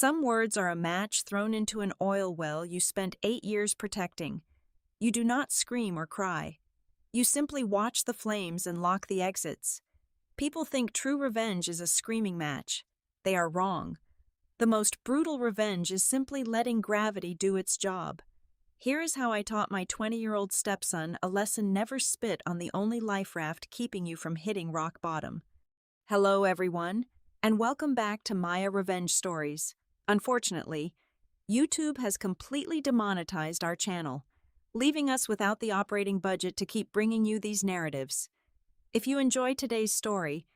Some words are a match thrown into an oil well you spent 8 years protecting. You do not scream or cry. You simply watch the flames and lock the exits. People think true revenge is a screaming match. They are wrong. The most brutal revenge is simply letting gravity do its job. Here is how I taught my 20-year-old stepson a lesson: never spit on the only life raft keeping you from hitting rock bottom. Hello, everyone, and welcome back to Maya Revenge Stories. Unfortunately, YouTube has completely demonetized our channel, leaving us without the operating budget to keep bringing you these narratives. If you enjoyed today's story,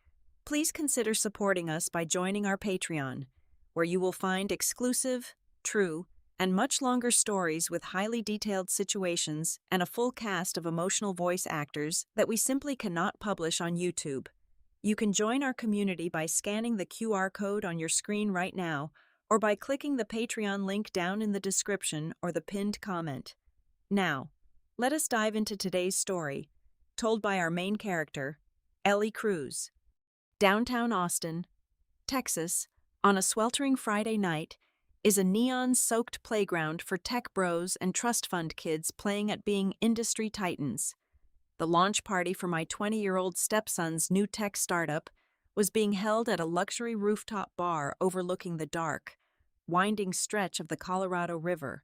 please consider supporting us by joining our Patreon, where you will find exclusive, true, and much longer stories with highly detailed situations and a full cast of emotional voice actors that we simply cannot publish on YouTube. You can join our community by scanning the QR code on your screen right now, or by clicking the Patreon link down in the description or the pinned comment. Now, let us dive into today's story, told by our main character, Ellie Cruz. Downtown Austin, Texas, on a sweltering Friday night, is a neon-soaked playground for tech bros and trust fund kids playing at being industry titans. The launch party for my 20-year-old stepson's new tech startup was being held at a luxury rooftop bar overlooking the dark, winding stretch of the Colorado River.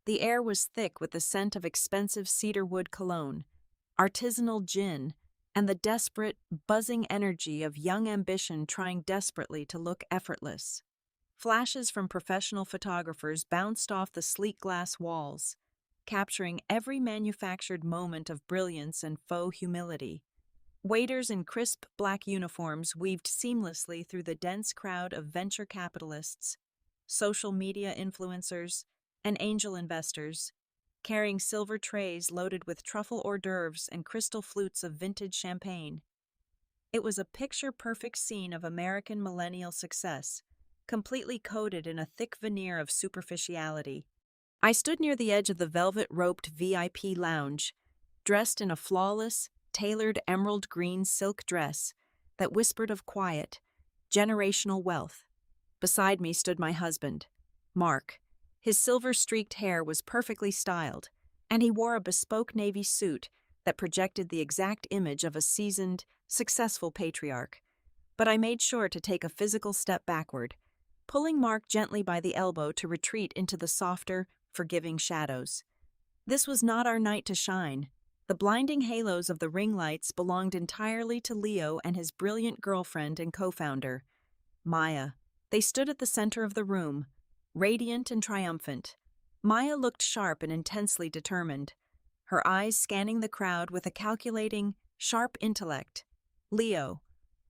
The air was thick with the scent of expensive cedarwood cologne, artisanal gin, and the desperate, buzzing energy of young ambition trying desperately to look effortless. Flashes from professional photographers bounced off the sleek glass walls, capturing every manufactured moment of brilliance and faux humility. Waiters in crisp black uniforms weaved seamlessly through the dense crowd of venture capitalists, social media influencers, and angel investors, carrying silver trays loaded with truffle hors d'oeuvres and crystal flutes of vintage champagne. It was a picture-perfect scene of American millennial success, completely coated in a thick veneer of superficiality. I stood near the edge of the velvet-roped VIP lounge, dressed in a flawless, tailored emerald green silk dress that whispered of quiet, generational wealth. Beside me stood my husband, Mark. His silver-streaked hair was perfectly styled, and he wore a bespoke navy suit that projected the exact image of a seasoned, successful patriarch. But I made sure to take a physical step backward, pulling Mark gently by the elbow to retreat into the softer, forgiving shadows. This was not our night to shine. The blinding halos of the ring lights belonged entirely to Leo and his brilliant girlfriend and co-founder, Maya. They stood at the center of the room, radiant and triumphant. Maya looked sharp and intensely determined, her eyes scanning the crowd with a calculating, sharp intellect. Leo,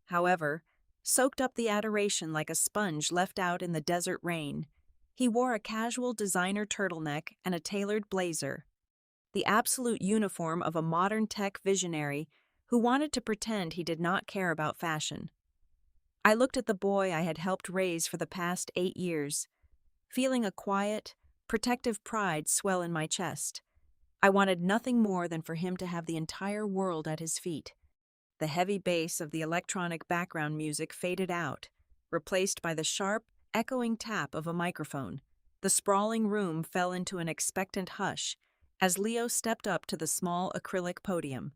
however, soaked up the adoration like a sponge left out in the desert rain. He wore a casual designer turtleneck and a tailored blazer, the absolute uniform of a modern tech visionary who wanted to pretend he did not care about fashion. I looked at the boy I had helped raise for the past 8 years, feeling a quiet, protective pride swell in my chest. I wanted nothing more than for him to have the entire world at his feet. The heavy bass of the electronic background music faded out, replaced by the sharp, echoing tap of a microphone. The sprawling room fell into an expectant hush as Leo stepped up to the small acrylic podium.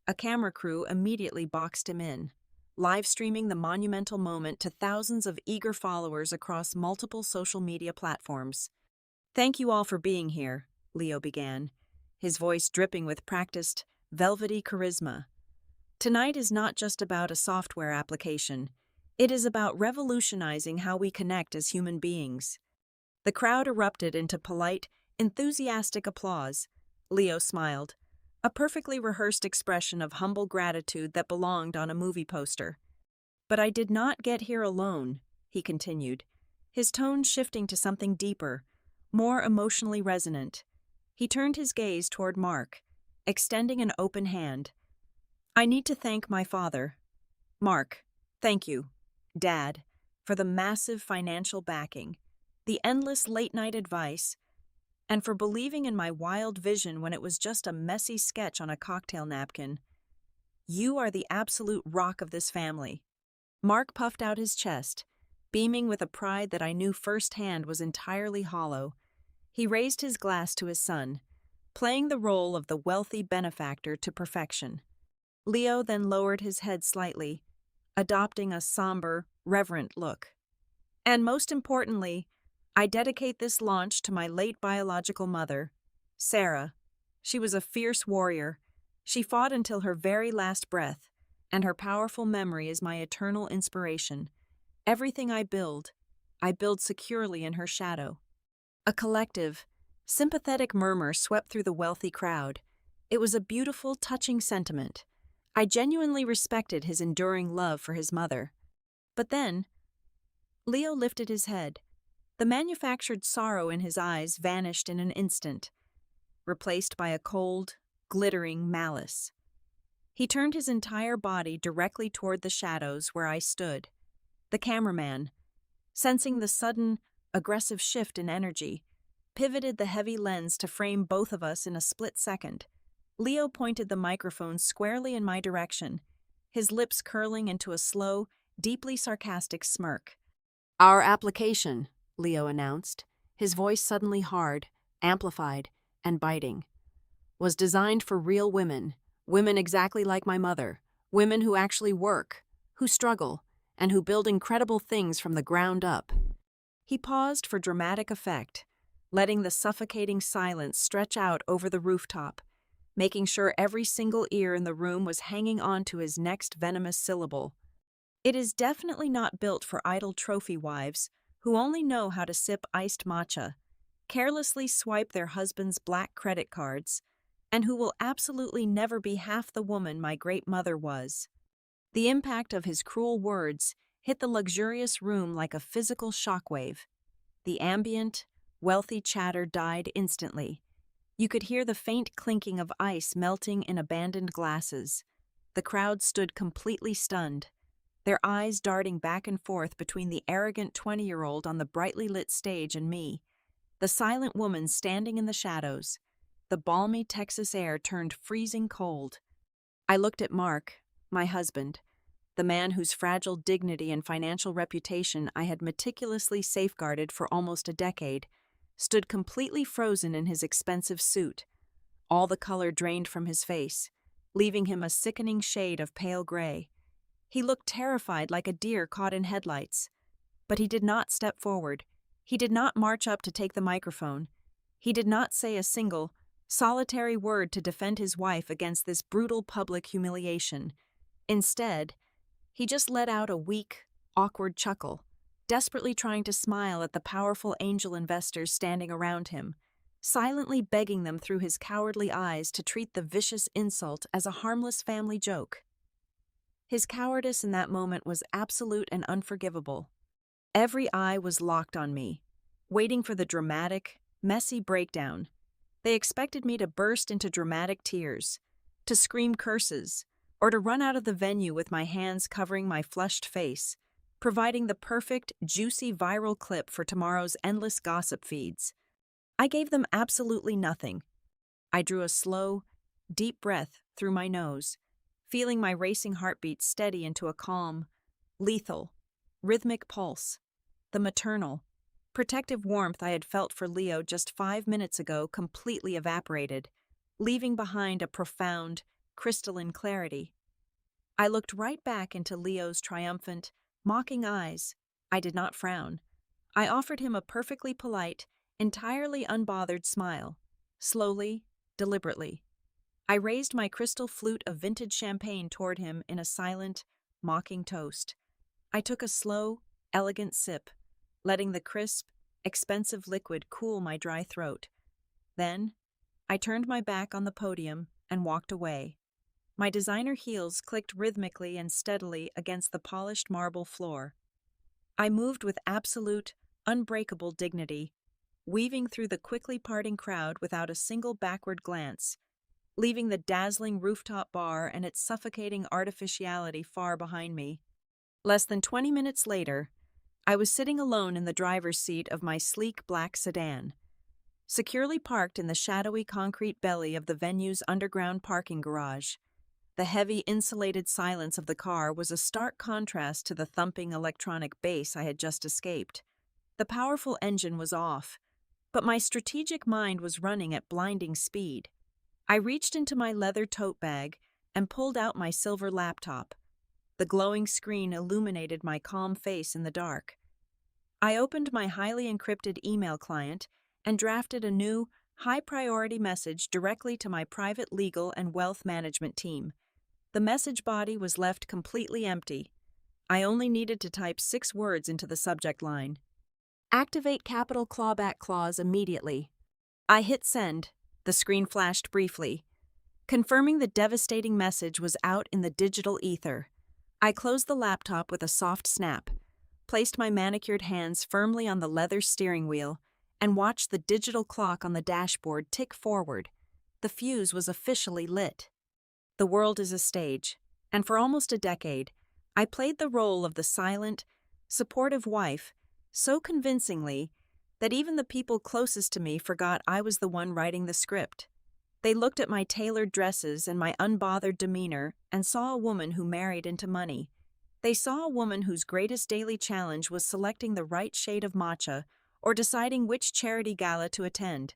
A camera crew immediately boxed him in, live streaming the monumental moment to thousands of eager followers across multiple social media platforms. "Thank you all for being here," Leo began, his voice dripping with practiced, velvety charisma. "Tonight is not just about a software application. It is about revolutionizing how we connect as human beings." The crowd erupted into polite, enthusiastic applause. Leo smiled, a perfectly rehearsed expression of humble gratitude that belonged on a movie poster. "But I did not get here alone," he continued, his tone shifting to something deeper, more emotionally resonant. He turned his gaze toward Mark, extending an open hand. "I need to thank my father. Mark, thank you, Dad, for the massive financial backing, the endless late-night advice, and for believing in my wild vision when it was just a messy sketch on a cocktail napkin. You are the absolute rock of this family." Mark puffed out his chest, beaming with a pride that I knew firsthand was entirely hollow. He raised his glass to his son, playing the role of the wealthy benefactor to perfection. Leo then lowered his head slightly, adopting a somber, reverent look. And most importantly, I dedicate this launch to my late biological mother, Sarah. She was a fierce warrior. She fought until her very last breath, and her powerful memory is my eternal inspiration. Everything I build securely in her shadow. A collective, sympathetic murmur swept through the wealthy crowd. It was a beautiful, touching sentiment. I genuinely respected his enduring love for his mother. But then, Leo lifted his head. The manufactured sorrow in his eyes vanished in an instant, replaced by a cold, glittering malice. He turned his entire body directly toward the shadows where I stood. The cameraman, sensing the sudden, aggressive shift in energy, pivoted the heavy lens to frame both of us in a split second. Leo pointed the microphone squarely in my direction, his lips curling into a slow, deeply sarcastic smirk. "Our application," Leo announced, his voice suddenly hard, amplified, and biting, "was designed for real women, women exactly like my mother, women who actually work, who struggle, and who build incredible things from the ground up." He paused for dramatic effect, letting the suffocating silence stretch out over the rooftop, making sure every single ear in the room was hanging on to his next venomous syllable. "It is definitely not built for idle trophy wives who only know how to sip iced matcha, carelessly swipe their husband's black credit cards, and who will absolutely never be half the woman my great mother was." The impact of his cruel words hit the luxurious room like a physical shockwave. The ambient, wealthy chatter died instantly. You could hear the faint clinking of ice melting in abandoned glasses. The crowd stood completely stunned, their eyes darting back and forth between the arrogant 20-year-old on the brightly lit stage and me, the silent woman standing in the shadows. The balmy Texas air turned freezing cold. I looked at Mark, my husband, the man whose fragile dignity and financial reputation I had meticulously safeguarded for almost a decade, stood completely frozen in his expensive suit. All the color drained from his face, leaving him a sickening shade of pale gray. He looked terrified, like a deer caught in headlights. But he did not step forward. He did not march up to take the microphone. He did not say a single, solitary word to defend his wife against this brutal public humiliation. Instead, he just let out a weak, awkward chuckle, desperately trying to smile at the powerful angel investors standing around him, silently begging them through his cowardly eyes to treat the vicious insult as a harmless family joke. His cowardice in that moment was absolute and unforgivable. Every eye was locked on me, waiting for the dramatic, messy breakdown. They expected me to burst into dramatic tears, to scream curses, or to run out of the venue with my hands covering my flushed face, providing the perfect, juicy viral clip for tomorrow's endless gossip feeds. I gave them absolutely nothing. I drew a slow, deep breath through my nose, feeling my racing heartbeat steady into a calm, lethal, rhythmic pulse. The maternal, protective warmth I had felt for Leo just 5 minutes ago completely evaporated, leaving behind a profound, crystalline clarity. I looked right back into Leo's triumphant, mocking eyes. I did not frown. I offered him a perfectly polite, entirely unbothered smile. Slowly, deliberately, I raised my crystal flute of vintage champagne toward him in a silent, mocking toast. I took a slow, elegant sip, letting the crisp, expensive liquid cool my dry throat. Then, I turned my back on the podium and walked away. My designer heels clicked rhythmically and steadily against the polished marble floor. I moved with absolute, unbreakable dignity, weaving through the quickly parting crowd without a single backward glance, leaving the dazzling rooftop bar and its suffocating artificiality far behind me. Less than 20 minutes later, I was sitting alone in the driver's seat of my sleek black sedan, securely parked in the shadowy concrete belly of the venue's underground parking garage. The heavy, insulated silence of the car was a stark contrast to the thumping electronic bass I had just escaped. The powerful engine was off, but my strategic mind was running at blinding speed. I reached into my leather tote bag and pulled out my silver laptop. The glowing screen illuminated my calm face in the dark. I opened my highly encrypted email client and drafted a new, high-priority message directly to my private legal and wealth management team. The message body was left completely empty. I only needed to type 6 words into the subject line. Activate capital clawback clause immediately. I hit send. The screen flashed briefly, confirming the devastating message was out in the digital ether. I closed the laptop with a soft snap, placed my manicured hands firmly on the leather steering wheel, and watched the digital clock on the dashboard tick forward. The fuse was officially lit. The world is a stage, and for almost a decade, I played the role of the silent, supportive wife so convincingly that even the people closest to me forgot I was the one writing the script. They looked at my tailored dresses and my unbothered demeanor and saw a woman who married into money. They saw a woman whose greatest daily challenge was selecting the right shade of matcha or deciding which charity gala to attend.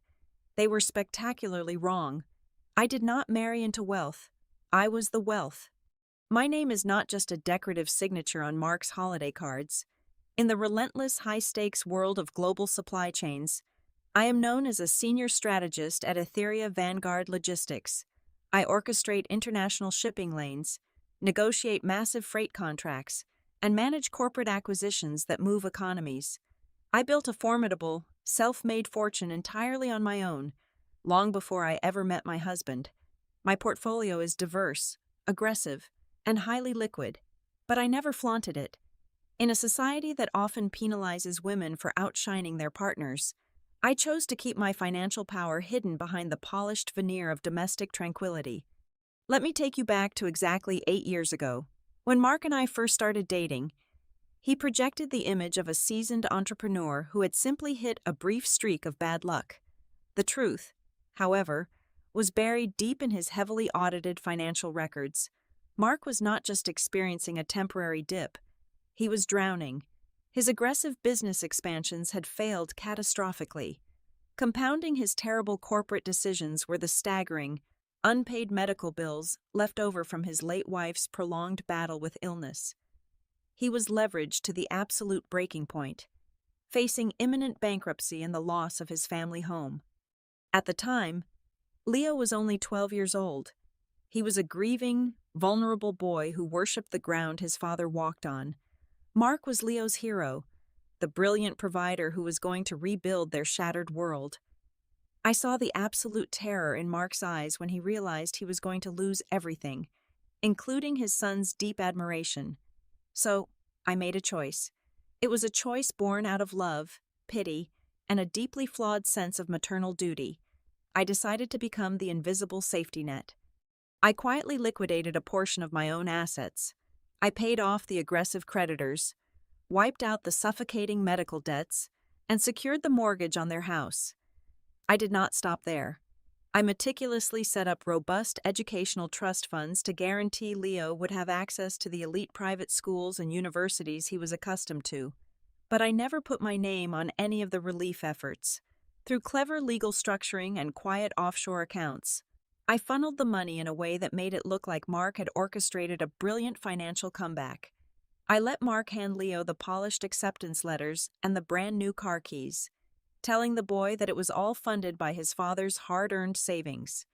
They were spectacularly wrong. I did not marry into wealth. I was the wealth. My name is not just a decorative signature on Mark's holiday cards. In the relentless, high-stakes world of global supply chains, I am known as a senior strategist at Etheria Vanguard Logistics. I orchestrate international shipping lanes, negotiate massive freight contracts, and manage corporate acquisitions that move economies. I built a formidable, self-made fortune entirely on my own, long before I ever met my husband. My portfolio is diverse, aggressive, and highly liquid, but I never flaunted it. In a society that often penalizes women for outshining their partners, I chose to keep my financial power hidden behind the polished veneer of domestic tranquility. Let me take you back to exactly 8 years ago. When Mark and I first started dating, he projected the image of a seasoned entrepreneur who had simply hit a brief streak of bad luck. The truth, however, was buried deep in his heavily audited financial records. Mark was not just experiencing a temporary dip. He was drowning. His aggressive business expansions had failed catastrophically. Compounding his terrible corporate decisions were the staggering, unpaid medical bills left over from his late wife's prolonged battle with illness. He was leveraged to the absolute breaking point, facing imminent bankruptcy and the loss of his family home. At the time, Leo was only 12 years old. He was a grieving, vulnerable boy who worshipped the ground his father walked on. Mark was Leo's hero, the brilliant provider who was going to rebuild their shattered world. I saw the absolute terror in Mark's eyes when he realized he was going to lose everything, including his son's deep admiration. So, I made a choice. It was a choice born out of love, pity, and a deeply flawed sense of maternal duty. I decided to become the invisible safety net. I quietly liquidated a portion of my own assets. I paid off the aggressive creditors, wiped out the suffocating medical debts, and secured the mortgage on their house. I did not stop there. I meticulously set up robust educational trust funds to guarantee Leo would have access to the elite private schools and universities he was accustomed to. But I never put my name on any of the relief efforts. Through clever legal structuring and quiet offshore accounts, I funneled the money in a way that made it look like Mark had orchestrated a brilliant financial comeback. I let Mark hand Leo the polished acceptance letters and the brand new car keys, telling the boy that it was all funded by his father's hard-earned savings.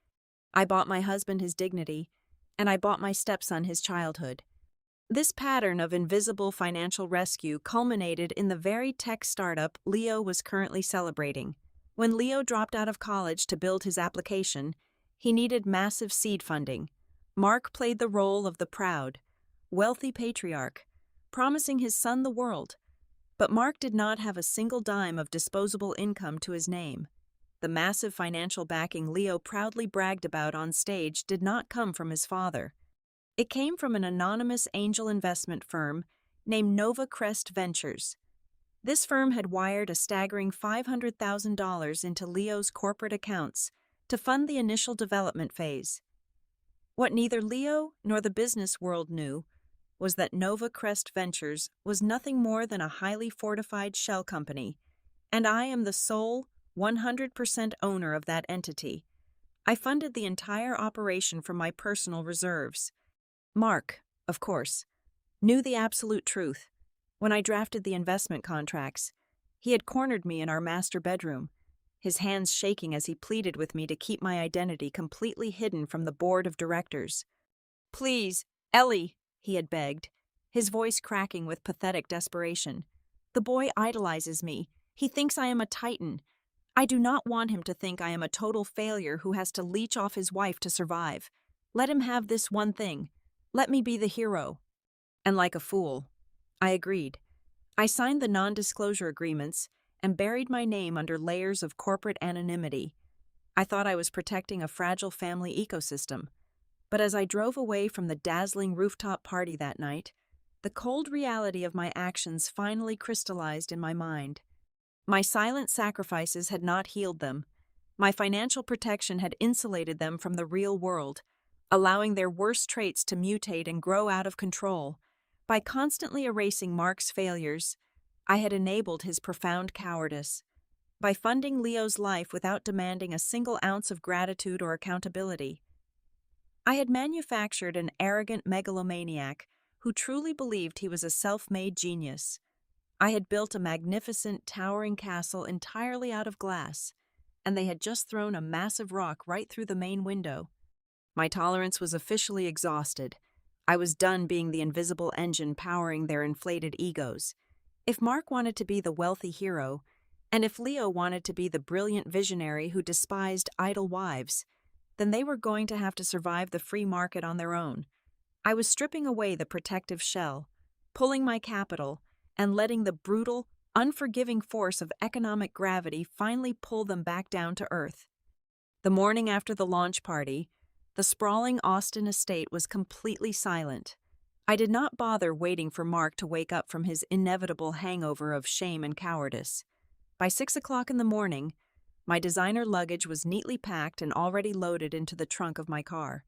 I bought my husband his dignity, and I bought my stepson his childhood. This pattern of invisible financial rescue culminated in the very tech startup Leo was currently celebrating. When Leo dropped out of college to build his application, he needed massive seed funding. Mark played the role of the proud, wealthy patriarch, promising his son the world. But Mark did not have a single dime of disposable income to his name. The massive financial backing Leo proudly bragged about on stage did not come from his father. It came from an anonymous angel investment firm named Nova Crest Ventures. This firm had wired a staggering $500,000 into Leo's corporate accounts to fund the initial development phase. What neither Leo nor the business world knew was that Nova Crest Ventures was nothing more than a highly fortified shell company, and I am the sole 100% owner of that entity. I funded the entire operation from my personal reserves. Mark, of course, knew the absolute truth. When I drafted the investment contracts, he had cornered me in our master bedroom, his hands shaking as he pleaded with me to keep my identity completely hidden from the board of directors. "Please, Ellie," he had begged, his voice cracking with pathetic desperation. "The boy idolizes me. He thinks I am a titan. I do not want him to think I am a total failure who has to leech off his wife to survive. Let him have this one thing. Let me be the hero." And like a fool, I agreed. I signed the non-disclosure agreements and buried my name under layers of corporate anonymity. I thought I was protecting a fragile family ecosystem. But as I drove away from the dazzling rooftop party that night, the cold reality of my actions finally crystallized in my mind. My silent sacrifices had not healed them. My financial protection had insulated them from the real world, allowing their worst traits to mutate and grow out of control. By constantly erasing Mark's failures, I had enabled his profound cowardice. By funding Leo's life without demanding a single ounce of gratitude or accountability, I had manufactured an arrogant megalomaniac who truly believed he was a self-made genius. I had built a magnificent, towering castle entirely out of glass, and they had just thrown a massive rock right through the main window. My tolerance was officially exhausted. I was done being the invisible engine powering their inflated egos. If Mark wanted to be the wealthy hero, and if Leo wanted to be the brilliant visionary who despised idle wives, then they were going to have to survive the free market on their own. I was stripping away the protective shell, pulling my capital, and letting the brutal, unforgiving force of economic gravity finally pull them back down to earth. The morning after the launch party, the sprawling Austin estate was completely silent. I did not bother waiting for Mark to wake up from his inevitable hangover of shame and cowardice. By 6 o'clock in the morning, my designer luggage was neatly packed and already loaded into the trunk of my car.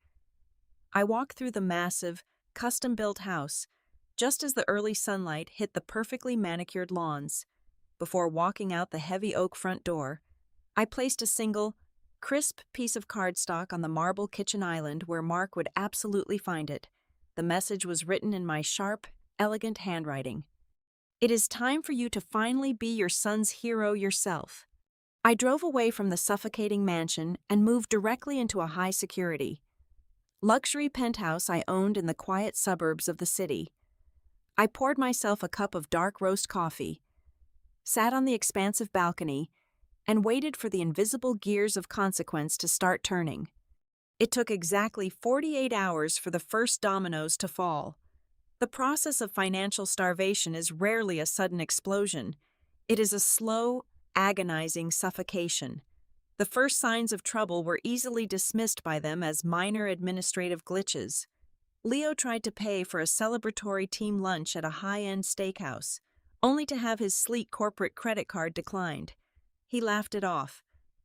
I walked through the massive, custom-built house just as the early sunlight hit the perfectly manicured lawns. Before walking out the heavy oak front door, I placed a single, crisp piece of cardstock on the marble kitchen island where Mark would absolutely find it. The message was written in my sharp, elegant handwriting. "It is time for you to finally be your son's hero yourself." I drove away from the suffocating mansion and moved directly into a high-security, luxury penthouse I owned in the quiet suburbs of the city. I poured myself a cup of dark roast coffee, sat on the expansive balcony, and waited for the invisible gears of consequence to start turning. It took exactly 48 hours for the first dominoes to fall. The process of financial starvation is rarely a sudden explosion. It is a slow, agonizing suffocation. The first signs of trouble were easily dismissed by them as minor administrative glitches. Leo tried to pay for a celebratory team lunch at a high-end steakhouse, only to have his sleek corporate credit card declined. He laughed it off,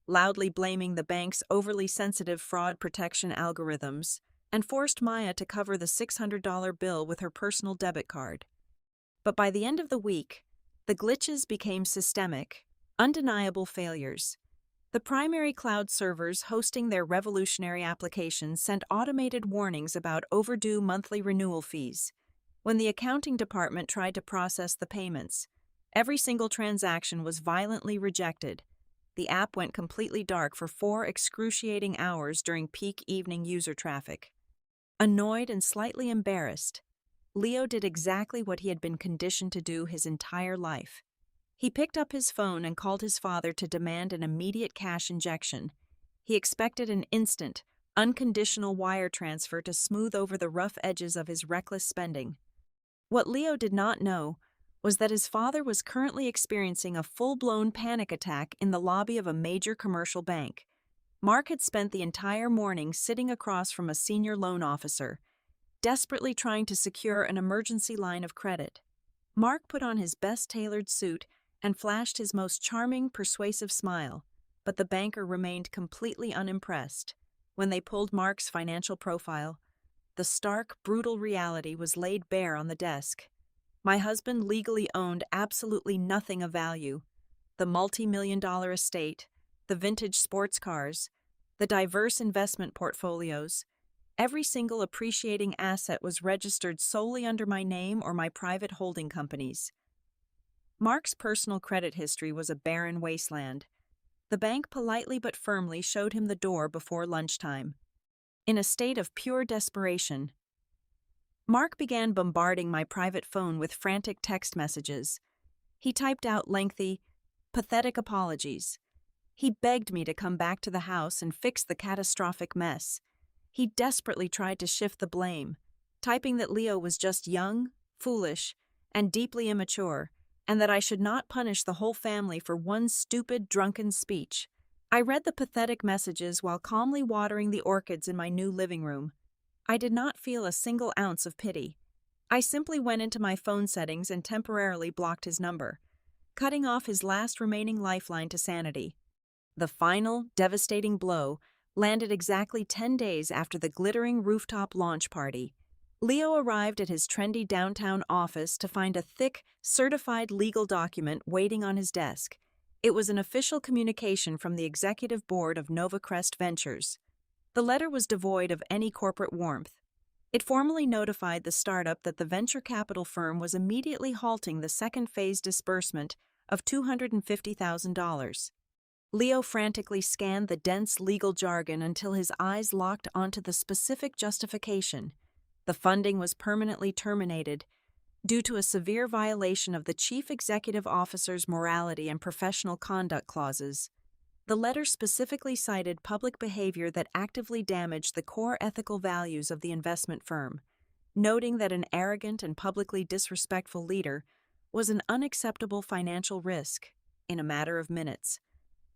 loudly blaming the bank's overly sensitive fraud protection algorithms, and forced Maya to cover the $600 bill with her personal debit card. But by the end of the week, the glitches became systemic, undeniable failures. The primary cloud servers hosting their revolutionary applications sent automated warnings about overdue monthly renewal fees. When the accounting department tried to process the payments, every single transaction was violently rejected. The app went completely dark for 4 excruciating hours during peak evening user traffic. Annoyed and slightly embarrassed, Leo did exactly what he had been conditioned to do his entire life. He picked up his phone and called his father to demand an immediate cash injection. He expected an instant, unconditional wire transfer to smooth over the rough edges of his reckless spending. What Leo did not know was that his father was currently experiencing a full-blown panic attack in the lobby of a major commercial bank. Mark had spent the entire morning sitting across from a senior loan officer, desperately trying to secure an emergency line of credit. Mark put on his best tailored suit and flashed his most charming, persuasive smile, but the banker remained completely unimpressed. When they pulled Mark's financial profile, the stark, brutal reality was laid bare on the desk. My husband legally owned absolutely nothing of value. The multi-million-dollar estate, the vintage sports cars, the diverse investment portfolios, every single appreciating asset was registered solely under my name or my private holding companies. Mark's personal credit history was a barren wasteland. The bank politely but firmly showed him the door before lunchtime. In a state of pure desperation, Mark began bombarding my private phone with frantic text messages. He typed out lengthy, pathetic apologies. He begged me to come back to the house and fix the catastrophic mess. He desperately tried to shift the blame, typing that Leo was just young, foolish, and deeply immature, and that I should not punish the whole family for one stupid, drunken speech. I read the pathetic messages while calmly watering the orchids in my new living room. I did not feel a single ounce of pity. I simply went into my phone settings and temporarily blocked his number, cutting off his last remaining lifeline to sanity. The final, devastating blow landed exactly 10 days after the glittering rooftop launch party. Leo arrived at his trendy downtown office to find a thick, certified legal document waiting on his desk. It was an official communication from the executive board of Nova Crest Ventures. The letter was devoid of any corporate warmth. It formally notified the startup that the venture capital firm was immediately halting the second phase disbursement of $250,000. Leo frantically scanned the dense legal jargon until his eyes locked onto the specific justification. The funding was permanently terminated due to a severe violation of the chief executive officer's morality and professional conduct clauses. The letter specifically cited public behavior that actively damaged the core ethical values of the investment firm, noting that an arrogant and publicly disrespectful leader was an unacceptable financial risk. In a matter of minutes,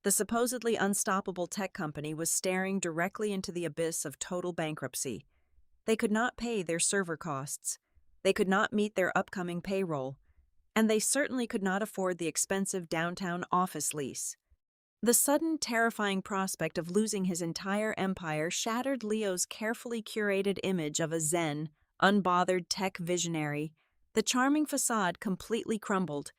the supposedly unstoppable tech company was staring directly into the abyss of total bankruptcy. They could not pay their server costs, they could not meet their upcoming payroll, and they certainly could not afford the expensive downtown office lease. The sudden, terrifying prospect of losing his entire empire shattered Leo's carefully curated image of a zen, unbothered tech visionary. The charming facade completely crumbled,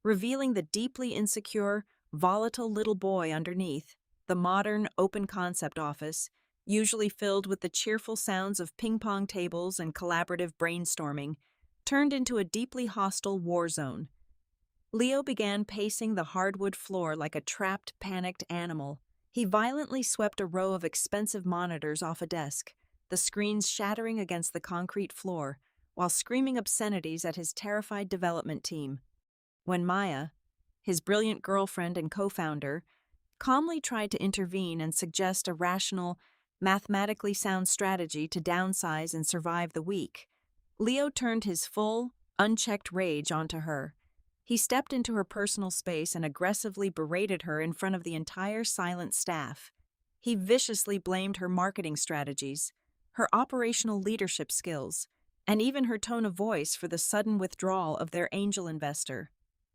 revealing the deeply insecure, volatile little boy underneath. The modern, open-concept office, usually filled with the cheerful sounds of ping-pong tables and collaborative brainstorming, turned into a deeply hostile war zone. Leo began pacing the hardwood floor like a trapped, panicked animal. He violently swept a row of expensive monitors off a desk, the screens shattering against the concrete floor, while screaming obscenities at his terrified development team. When Maya, his brilliant girlfriend and co-founder, calmly tried to intervene and suggest a rational, mathematically sound strategy to downsize and survive the week, Leo turned his full, unchecked rage onto her. He stepped into her personal space and aggressively berated her in front of the entire silent staff. He viciously blamed her marketing strategies, her operational leadership skills, and even her tone of voice for the sudden withdrawal of their angel investor.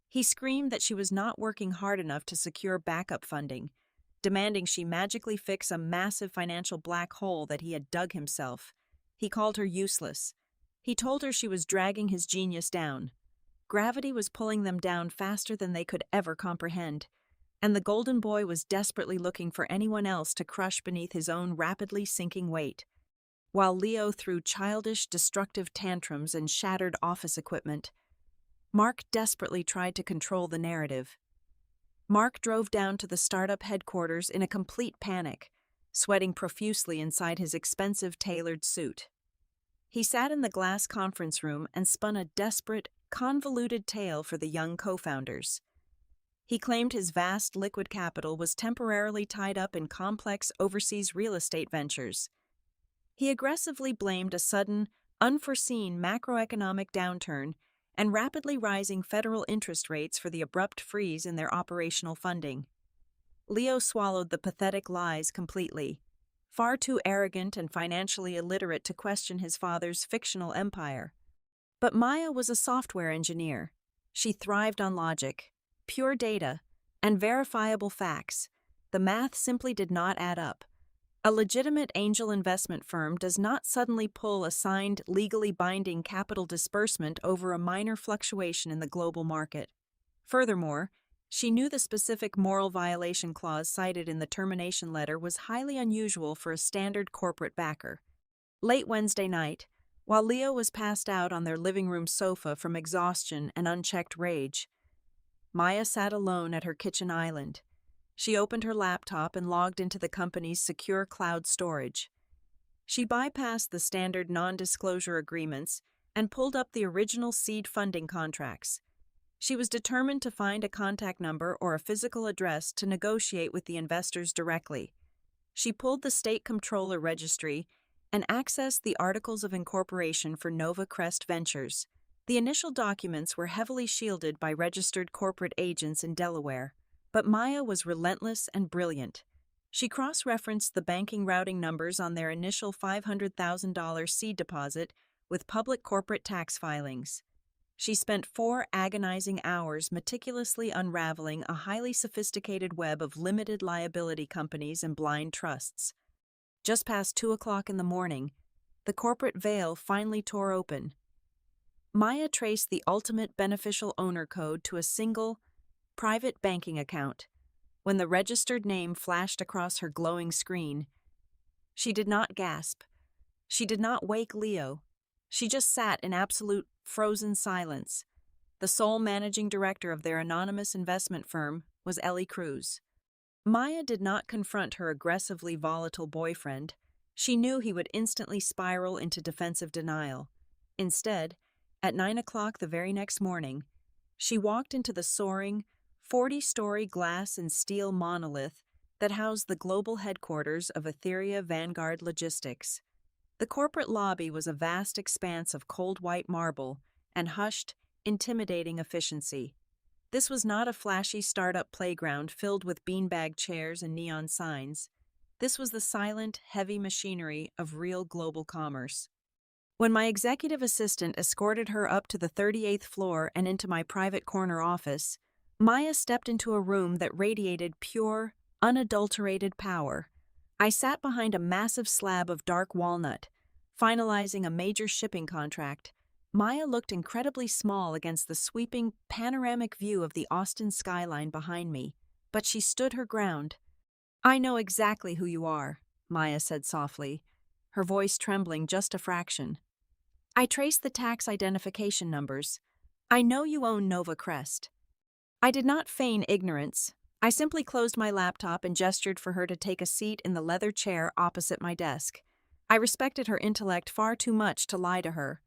He screamed that she was not working hard enough to secure backup funding, demanding she magically fix a massive financial black hole that he had dug himself. He called her useless. He told her she was dragging his genius down. Gravity was pulling them down faster than they could ever comprehend, and the golden boy was desperately looking for anyone else to crush beneath his own rapidly sinking weight. While Leo threw childish, destructive tantrums and shattered office equipment, Mark desperately tried to control the narrative. Mark drove down to the startup headquarters in a complete panic, sweating profusely inside his expensive tailored suit. He sat in the glass conference room and spun a desperate, convoluted tale for the young co-founders. He claimed his vast liquid capital was temporarily tied up in complex overseas real estate ventures. He aggressively blamed a sudden, unforeseen macroeconomic downturn and rapidly rising federal interest rates for the abrupt freeze in their operational funding. Leo swallowed the pathetic lies completely, far too arrogant and financially illiterate to question his father's fictional empire. But Maya was a software engineer. She thrived on logic, pure data, and verifiable facts. The math simply did not add up. A legitimate angel investment firm does not suddenly pull a signed, legally binding capital disbursement over a minor fluctuation in the global market. Furthermore, she knew the specific moral violation clause cited in the termination letter was highly unusual for a standard corporate backer. Late Wednesday night, while Leo was passed out on their living room sofa from exhaustion and unchecked rage, Maya sat alone at her kitchen island. She opened her laptop and logged into the company's secure cloud storage. She bypassed the standard non-disclosure agreements and pulled up the original seed funding contracts. She was determined to find a contact number or a physical address to negotiate with the investors directly. She pulled the state comptroller registry and accessed the Articles of Incorporation for Nova Crest Ventures. The initial documents were heavily shielded by registered corporate agents in Delaware, but Maya was relentless and brilliant. She cross-referenced the banking routing numbers on their initial $500,000 seed deposit with public corporate tax filings. She spent 4 agonizing hours meticulously unraveling a highly sophisticated web of limited liability companies and blind trusts. Just past 2 o'clock in the morning, the corporate veil finally tore open. Maya traced the ultimate beneficial owner code to a single, private banking account. When the registered name flashed across her glowing screen, she did not gasp. She did not wake Leo. She just sat in absolute frozen silence. The sole managing director of their anonymous investment firm was Ellie Cruz. Maya did not confront her aggressively volatile boyfriend. She knew he would instantly spiral into defensive denial. Instead, at 9 o'clock the very next morning, she walked into the soaring, 40-story glass and steel monolith that housed the global headquarters of Etheria Vanguard Logistics. The corporate lobby was a vast expanse of cold white marble and hushed, intimidating efficiency. This was not a flashy startup playground filled with beanbag chairs and neon signs. This was the silent, heavy machinery of real global commerce. When my executive assistant escorted her up to the 38th floor and into my private corner office, Maya stepped into a room that radiated pure, unadulterated power. I sat behind a massive slab of dark walnut, finalizing a major shipping contract. Maya looked incredibly small against the sweeping, panoramic view of the Austin skyline behind me, but she stood her ground. "I know exactly who you are," Maya said softly, her voice trembling just a fraction. "I traced the tax identification numbers. I know you own Nova Crest." I did not feign ignorance. I simply closed my laptop and gestured for her to take a seat in the leather chair opposite my desk. I respected her intellect far too much to lie to her.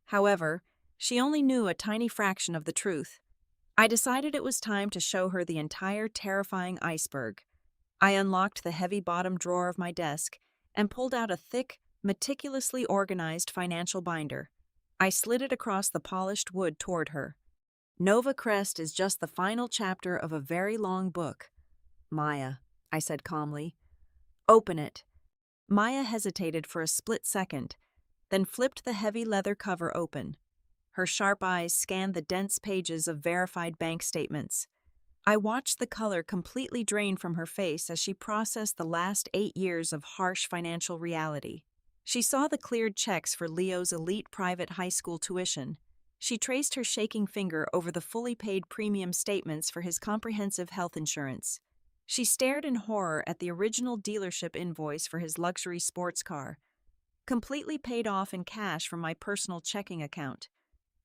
However, she only knew a tiny fraction of the truth. I decided it was time to show her the entire terrifying iceberg. I unlocked the heavy bottom drawer of my desk and pulled out a thick, meticulously organized financial binder. I slid it across the polished wood toward her. "Nova Crest is just the final chapter of a very long book, Maya," I said calmly. "Open it." Maya hesitated for a split second, then flipped the heavy leather cover open. Her sharp eyes scanned the dense pages of verified bank statements. I watched the color completely drain from her face as she processed the last 8 years of harsh financial reality. She saw the cleared checks for Leo's elite private high school tuition. She traced her shaking finger over the fully paid premium statements for his comprehensive health insurance. She stared in horror at the original dealership invoice for his luxury sports car, completely paid off in cash from my personal checking account.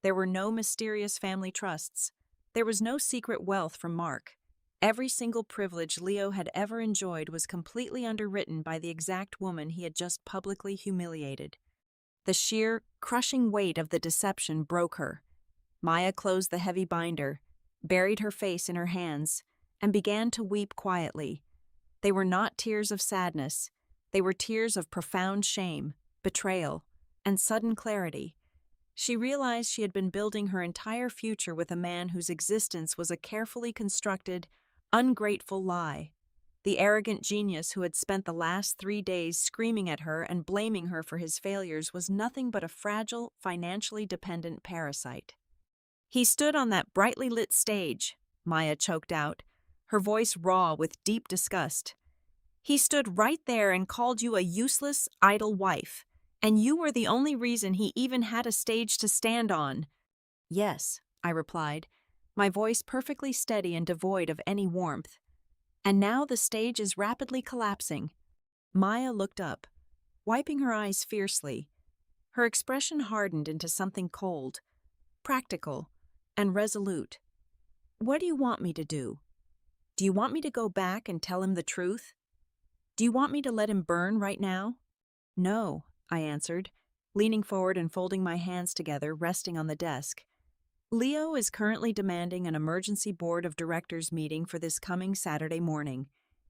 There were no mysterious family trusts. There was no secret wealth from Mark. Every single privilege Leo had ever enjoyed was completely underwritten by the exact woman he had just publicly humiliated. The sheer, crushing weight of the deception broke her. Maya closed the heavy binder, buried her face in her hands, and began to weep quietly. They were not tears of sadness. They were tears of profound shame, betrayal, and sudden clarity. She realized she had been building her entire future with a man whose existence was a carefully constructed, ungrateful lie. The arrogant genius who had spent the last 3 days screaming at her and blaming her for his failures was nothing but a fragile, financially dependent parasite. "He stood on that brightly lit stage," Maya choked out, her voice raw with deep disgust. He stood right there and called you a useless, idle wife, and you were the only reason he even had a stage to stand on." "Yes," I replied, my voice perfectly steady and devoid of any warmth. "And now the stage is rapidly collapsing." Maya looked up, wiping her eyes fiercely. Her expression hardened into something cold, practical, and resolute. "What do you want me to do? Do you want me to go back and tell him the truth? Do you want me to let him burn right now?" "No," I answered, leaning forward and folding my hands together, resting on the desk. "Leo is currently demanding an emergency board of directors meeting for this coming Saturday morning.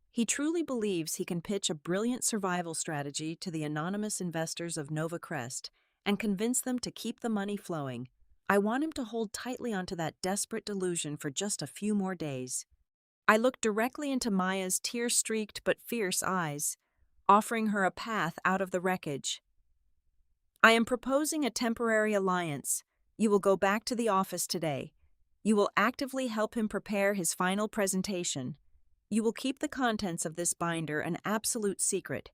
He truly believes he can pitch a brilliant survival strategy to the anonymous investors of Nova Crest and convince them to keep the money flowing. I want him to hold tightly onto that desperate delusion for just a few more days." I looked directly into Maya's tear-streaked but fierce eyes, offering her a path out of the wreckage. "I am proposing a temporary alliance. You will go back to the office today. You will actively help him prepare his final presentation. You will keep the contents of this binder an absolute secret,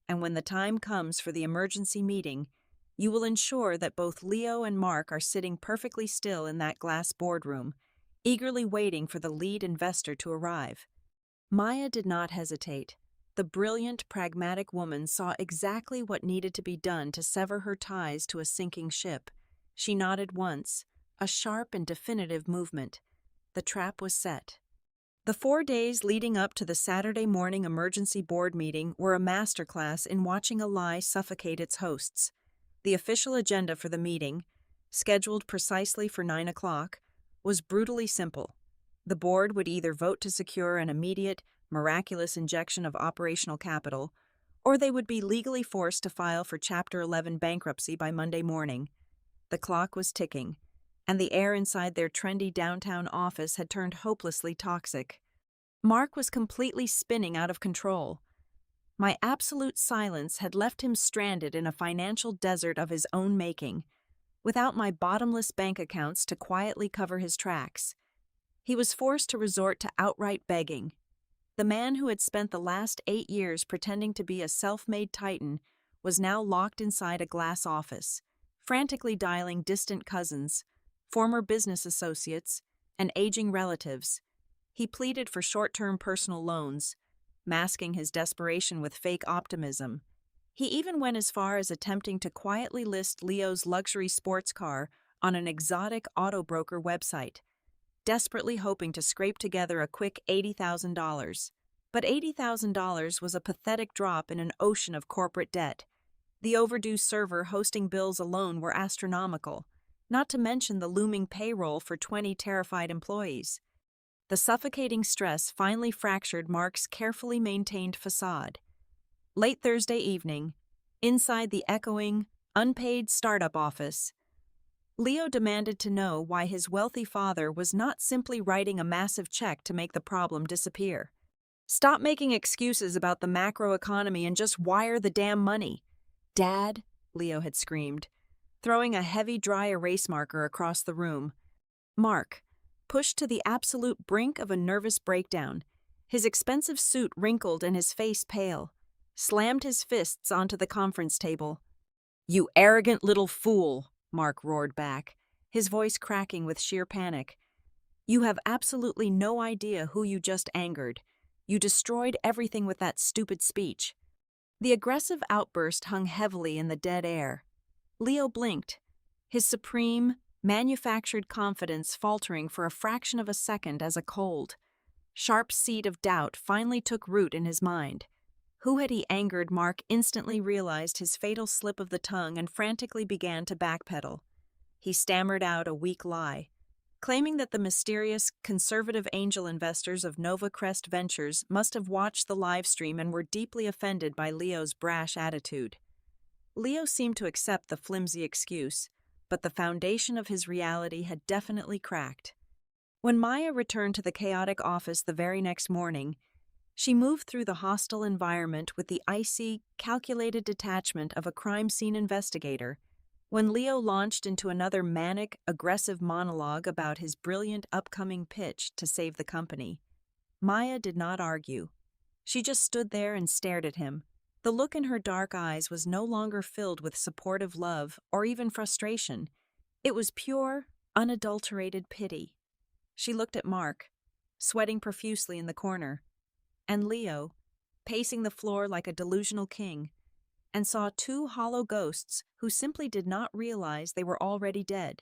and when the time comes for the emergency meeting, you will ensure that both Leo and Mark are sitting perfectly still in that glass boardroom, eagerly waiting for the lead investor to arrive." Maya did not hesitate. The brilliant, pragmatic woman saw exactly what needed to be done to sever her ties to a sinking ship. She nodded once, a sharp and definitive movement. The trap was set. The 4 days leading up to the Saturday morning emergency board meeting were a masterclass in watching a lie suffocate its hosts. The official agenda for the meeting, scheduled precisely for 9 o'clock, was brutally simple. The board would either vote to secure an immediate, miraculous injection of operational capital, or they would be legally forced to file for Chapter 11 bankruptcy by Monday morning. The clock was ticking, and the air inside their trendy downtown office had turned hopelessly toxic. Mark was completely spinning out of control. My absolute silence had left him stranded in a financial desert of his own making, without my bottomless bank accounts to quietly cover his tracks. He was forced to resort to outright begging. The man who had spent the last 8 years pretending to be a self-made titan was now locked inside a glass office, frantically dialing distant cousins, former business associates, and aging relatives. He pleaded for short-term personal loans, masking his desperation with fake optimism. He even went as far as attempting to quietly list Leo's luxury sports car on an exotic auto broker website, desperately hoping to scrape together a quick $80,000. But $80,000 was a pathetic drop in an ocean of corporate debt. The overdue server hosting bills alone were astronomical, not to mention the looming payroll for 20 terrified employees. The suffocating stress finally fractured Mark's carefully maintained facade. Late Thursday evening, inside the echoing, unpaid startup office, Leo demanded to know why his wealthy father was not simply writing a massive check to make the problem disappear. "Stop making excuses about the macroeconomy and just wire the damn money." "Dad," Leo had screamed, throwing a heavy dry erase marker across the room. Mark, pushed to the absolute brink of a nervous breakdown, his expensive suit wrinkled and his face pale, slammed his fists onto the conference table. "You arrogant little fool," Mark roared back, his voice cracking with sheer panic. "You have absolutely no idea who you just angered. You destroyed everything with that stupid speech." The aggressive outburst hung heavily in the dead air. Leo blinked, his supreme, manufactured confidence faltering for a fraction of a second as a cold, sharp seed of doubt finally took root in his mind. Who had he angered? Mark instantly realized his fatal slip of the tongue and frantically began to backpedal. He stammered out a weak lie, claiming that the mysterious, conservative angel investors of Nova Crest Ventures must have watched the live stream and were deeply offended by Leo's brash attitude. Leo seemed to accept the flimsy excuse, but the foundation of his reality had definitely cracked. When Maya returned to the chaotic office the very next morning, she moved through the hostile environment with the icy, calculated detachment of a crime scene investigator. When Leo launched into another manic, aggressive monologue about his brilliant upcoming pitch to save the company, Maya did not argue. She just stood there and stared at him. The look in her dark eyes was no longer filled with supportive love or even frustration. It was pure, unadulterated pity. She looked at Mark, sweating profusely in the corner, and Leo, pacing the floor like a delusional king, and saw two hollow ghosts who simply did not realize they were already dead.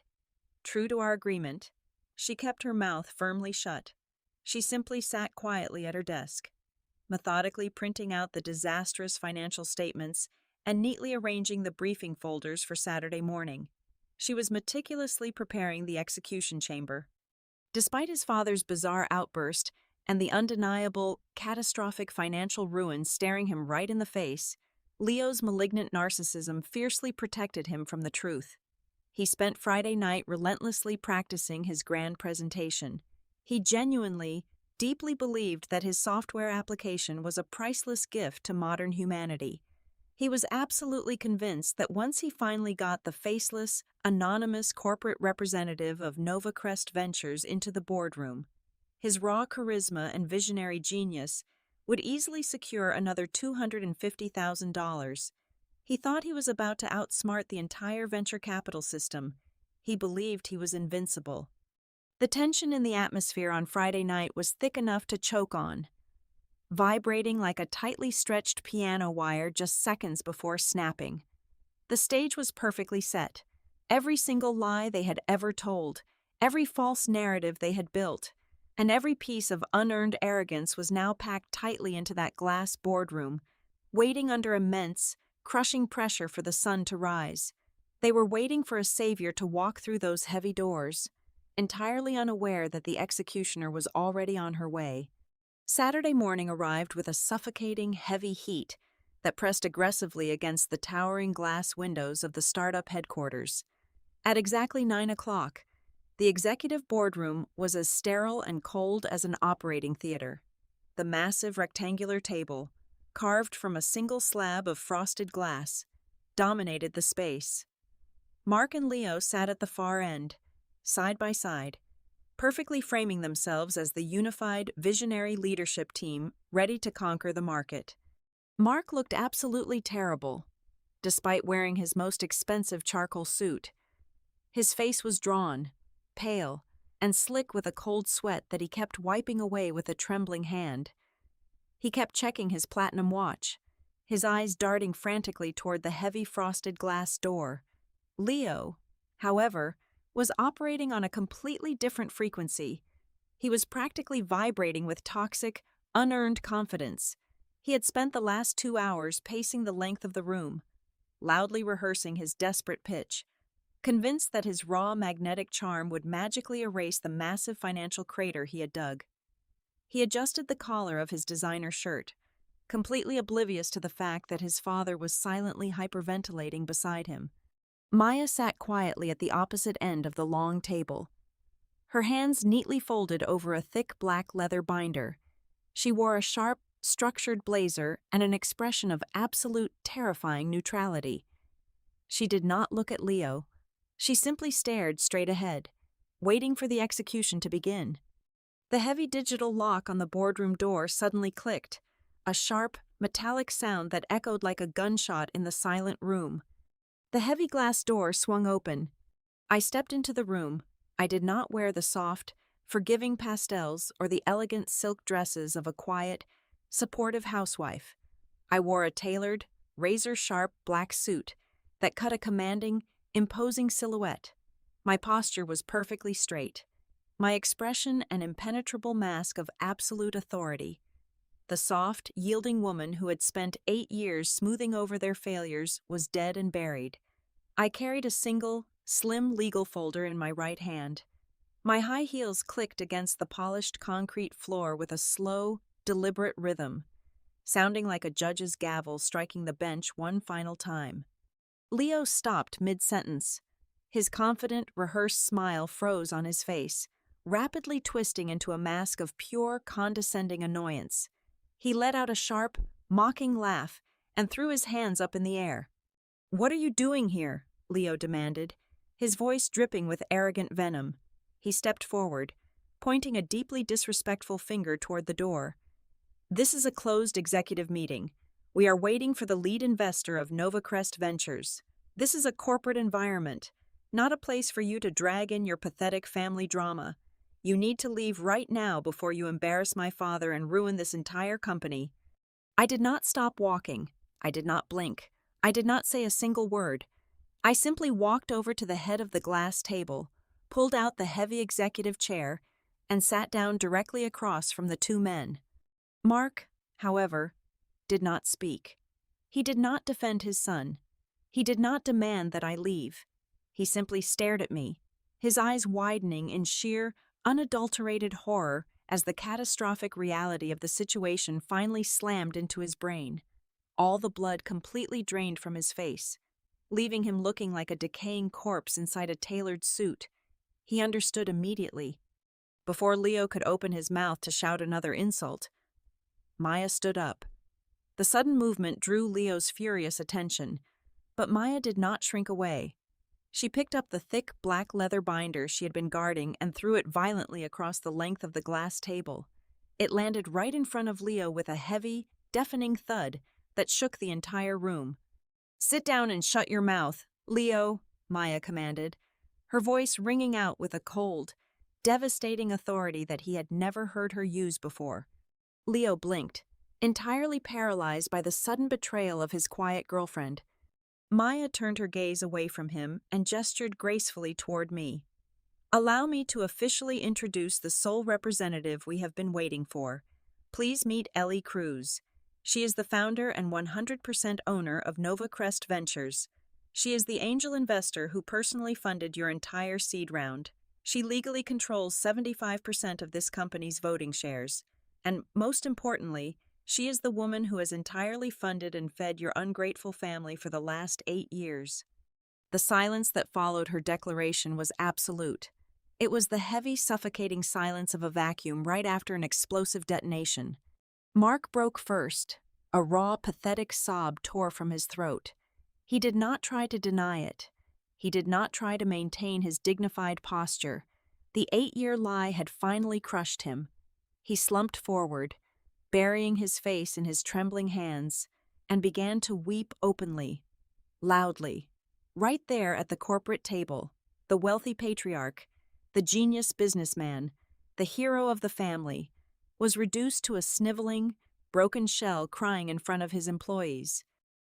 True to our agreement, she kept her mouth firmly shut. She simply sat quietly at her desk, methodically printing out the disastrous financial statements and neatly arranging the briefing folders for Saturday morning. She was meticulously preparing the execution chamber. Despite his father's bizarre outburst and the undeniable, catastrophic financial ruin staring him right in the face, Leo's malignant narcissism fiercely protected him from the truth. He spent Friday night relentlessly practicing his grand presentation. He genuinely, deeply believed that his software application was a priceless gift to modern humanity. He was absolutely convinced that once he finally got the faceless, anonymous corporate representative of Nova Crest Ventures into the boardroom, his raw charisma and visionary genius would easily secure another $250,000. He thought he was about to outsmart the entire venture capital system. He believed he was invincible. The tension in the atmosphere on Friday night was thick enough to choke on, vibrating like a tightly stretched piano wire just seconds before snapping. The stage was perfectly set. Every single lie they had ever told, every false narrative they had built, and every piece of unearned arrogance was now packed tightly into that glass boardroom, waiting under immense, crushing pressure for the sun to rise. They were waiting for a savior to walk through those heavy doors, entirely unaware that the executioner was already on her way. Saturday morning arrived with a suffocating, heavy heat that pressed aggressively against the towering glass windows of the startup headquarters. At exactly 9 o'clock, the executive boardroom was as sterile and cold as an operating theater. The massive rectangular table, carved from a single slab of frosted glass, dominated the space. Mark and Leo sat at the far end, side by side, perfectly framing themselves as the unified, visionary leadership team ready to conquer the market. Mark looked absolutely terrible, despite wearing his most expensive charcoal suit. His face was drawn, pale, and slick with a cold sweat that he kept wiping away with a trembling hand. He kept checking his platinum watch, his eyes darting frantically toward the heavy frosted glass door. Leo, however, was operating on a completely different frequency. He was practically vibrating with toxic, unearned confidence. He had spent the last 2 hours pacing the length of the room, loudly rehearsing his desperate pitch, convinced that his raw magnetic charm would magically erase the massive financial crater he had dug. He adjusted the collar of his designer shirt, completely oblivious to the fact that his father was silently hyperventilating beside him. Maya sat quietly at the opposite end of the long table, her hands neatly folded over a thick black leather binder. She wore a sharp, structured blazer and an expression of absolute, terrifying neutrality. She did not look at Leo. She simply stared straight ahead, waiting for the execution to begin. The heavy digital lock on the boardroom door suddenly clicked, a sharp, metallic sound that echoed like a gunshot in the silent room. The heavy glass door swung open. I stepped into the room. I did not wear the soft, forgiving pastels or the elegant silk dresses of a quiet, supportive housewife. I wore a tailored, razor-sharp black suit that cut a commanding, imposing silhouette. My posture was perfectly straight, my expression an impenetrable mask of absolute authority. The soft, yielding woman who had spent 8 years smoothing over their failures was dead and buried. I carried a single, slim legal folder in my right hand. My high heels clicked against the polished concrete floor with a slow, deliberate rhythm, sounding like a judge's gavel striking the bench one final time. Leo stopped mid-sentence. His confident, rehearsed smile froze on his face, rapidly twisting into a mask of pure, condescending annoyance. He let out a sharp, mocking laugh and threw his hands up in the air. "What are you doing here?" Leo demanded, his voice dripping with arrogant venom. He stepped forward, pointing a deeply disrespectful finger toward the door. This is a closed executive meeting. We are waiting for the lead investor of NovaCrest Ventures. This is a corporate environment, not a place for you to drag in your pathetic family drama. You need to leave right now before you embarrass my father and ruin this entire company. I did not stop walking. I did not blink. I did not say a single word. I simply walked over to the head of the glass table, pulled out the heavy executive chair, and sat down directly across from the two men. Mark, however, did not speak. He did not defend his son. He did not demand that I leave. He simply stared at me, his eyes widening in sheer, unadulterated horror as the catastrophic reality of the situation finally slammed into his brain. All the blood completely drained from his face, leaving him looking like a decaying corpse inside a tailored suit. He understood immediately. Before Leo could open his mouth to shout another insult, Maya stood up. The sudden movement drew Leo's furious attention, but Maya did not shrink away. She picked up the thick black leather binder she had been guarding and threw it violently across the length of the glass table. It landed right in front of Leo with a heavy, deafening thud that shook the entire room. "Sit down and shut your mouth, Leo," Maya commanded, her voice ringing out with a cold, devastating authority that he had never heard her use before. Leo blinked, entirely paralyzed by the sudden betrayal of his quiet girlfriend. Maya turned her gaze away from him and gestured gracefully toward me. "Allow me to officially introduce the sole representative we have been waiting for. Please meet Ellie Cruz. She is the founder and 100% owner of NovaCrest Ventures. She is the angel investor who personally funded your entire seed round. She legally controls 75% of this company's voting shares. And most importantly, she is the woman who has entirely funded and fed your ungrateful family for the last 8 years." The silence that followed her declaration was absolute. It was the heavy, suffocating silence of a vacuum right after an explosive detonation. Mark broke first. A raw, pathetic sob tore from his throat. He did not try to deny it. He did not try to maintain his dignified posture. The 8-year lie had finally crushed him. He slumped forward, burying his face in his trembling hands, and began to weep openly, loudly. Right there at the corporate table, the wealthy patriarch, the genius businessman, the hero of the family, was reduced to a sniveling, broken shell crying in front of his employees.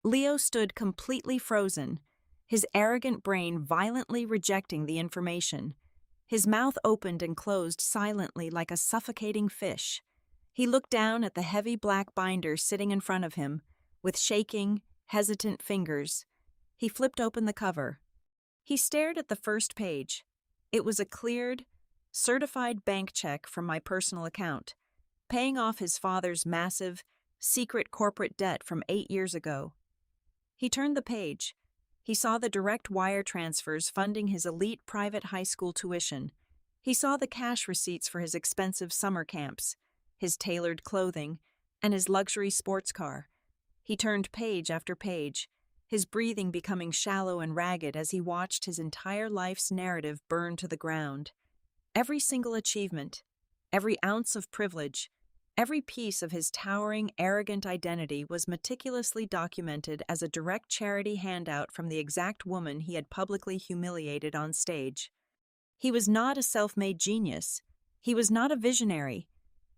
Leo stood completely frozen, his arrogant brain violently rejecting the information. His mouth opened and closed silently like a suffocating fish. He looked down at the heavy black binder sitting in front of him, with shaking, hesitant fingers. He flipped open the cover. He stared at the first page. It was a cleared, certified bank check from my personal account, paying off his father's massive, secret corporate debt from 8 years ago. He turned the page. He saw the direct wire transfers funding his elite private high school tuition. He saw the cash receipts for his expensive summer camps, his tailored clothing, and his luxury sports car. He turned page after page, his breathing becoming shallow and ragged as he watched his entire life's narrative burn to the ground. Every single achievement, every ounce of privilege, every piece of his towering, arrogant identity was meticulously documented as a direct charity handout from the exact woman he had publicly humiliated on stage. He was not a self-made genius. He was not a visionary.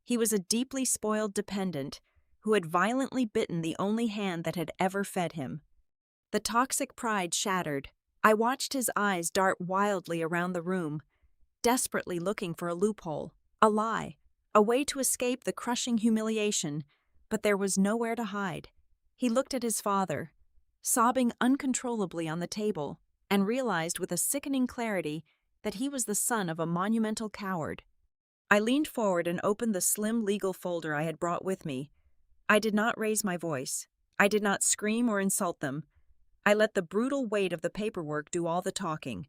He was a deeply spoiled dependent who had violently bitten the only hand that had ever fed him. The toxic pride shattered. I watched his eyes dart wildly around the room, desperately looking for a loophole, a lie, a way to escape the crushing humiliation, but there was nowhere to hide. He looked at his father, sobbing uncontrollably on the table, and realized with a sickening clarity that he was the son of a monumental coward. I leaned forward and opened the slim legal folder I had brought with me. I did not raise my voice. I did not scream or insult them. I let the brutal weight of the paperwork do all the talking.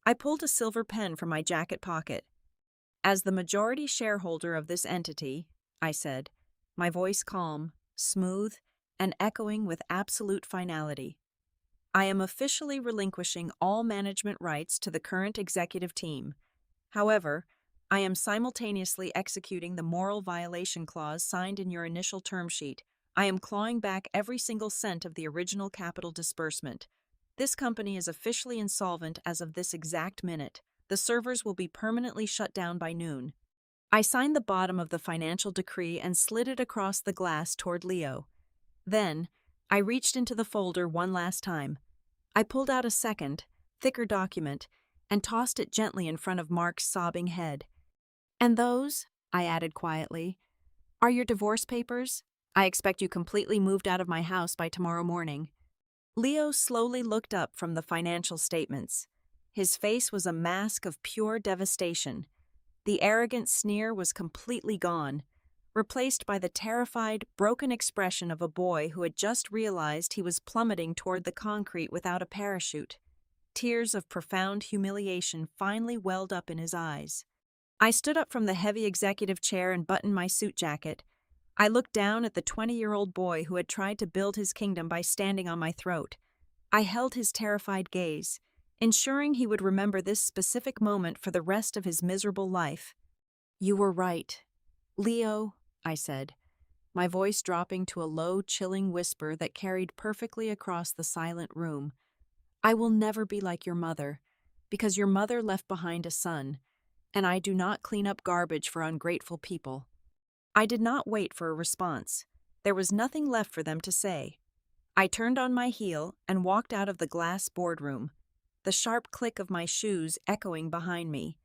I pulled a silver pen from my jacket pocket. "As the majority shareholder of this entity," I said, my voice calm, smooth, and echoing with absolute finality, "I am officially relinquishing all management rights to the current executive team. However, I am simultaneously executing the moral violation clause signed in your initial term sheet. I am clawing back every single cent of the original capital disbursement. This company is officially insolvent as of this exact minute. The servers will be permanently shut down by noon. I signed the bottom of the financial decree and slid it across the glass toward Leo. Then, I reached into the folder one last time. I pulled out a second, thicker document and tossed it gently in front of Mark's sobbing head. "And those," I added quietly, "are your divorce papers? I expect you completely moved out of my house by tomorrow morning." Leo slowly looked up from the financial statements. His face was a mask of pure devastation. The arrogant sneer was completely gone, replaced by the terrified, broken expression of a boy who had just realized he was plummeting toward the concrete without a parachute. Tears of profound humiliation finally welled up in his eyes. I stood up from the heavy executive chair and buttoned my suit jacket. I looked down at the 20-year-old boy who had tried to build his kingdom by standing on my throat. I held his terrified gaze, ensuring he would remember this specific moment for the rest of his miserable life. "You were right. Leo," I said, my voice dropping to a low, chilling whisper that carried perfectly across the silent room. "I will never be like your mother, because your mother left behind a son, and I do not clean up garbage for ungrateful people." I did not wait for a response. There was nothing left for them to say. I turned on my heel and walked out of the glass boardroom, the sharp click of my shoes echoing behind me.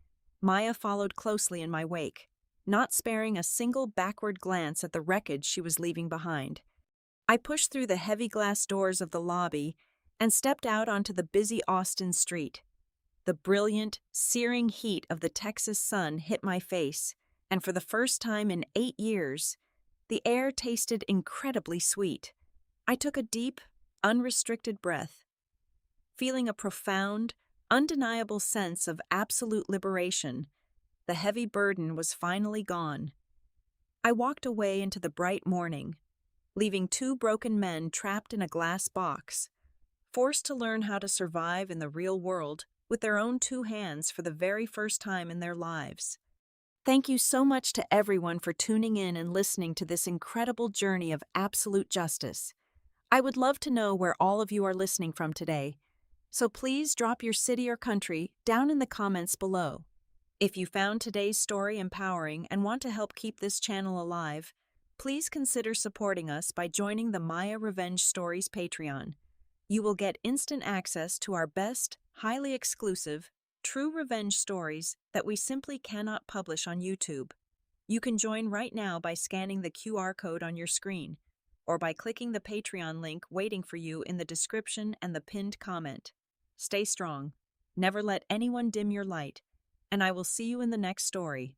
Maya followed closely in my wake, not sparing a single backward glance at the wreckage she was leaving behind. I pushed through the heavy glass doors of the lobby and stepped out onto the busy Austin street. The brilliant, searing heat of the Texas sun hit my face, and for the first time in 8 years, the air tasted incredibly sweet. I took a deep, unrestricted breath, feeling a profound, undeniable sense of absolute liberation. The heavy burden was finally gone. I walked away into the bright morning, leaving 2 broken men trapped in a glass box, forced to learn how to survive in the real world with their own 2 hands for the very first time in their lives. Thank you so much to everyone for tuning in and listening to this incredible journey of absolute justice. I would love to know where all of you are listening from today, so please drop your city or country down in the comments below. If you found today's story empowering and want to help keep this channel alive, please consider supporting us by joining the Maya Revenge Stories Patreon. You will get instant access to our best, highly exclusive, true revenge stories that we simply cannot publish on YouTube. You can join right now by scanning the QR code on your screen, or by clicking the Patreon link waiting for you in the description and the pinned comment. Stay strong, never let anyone dim your light, and I will see you in the next story.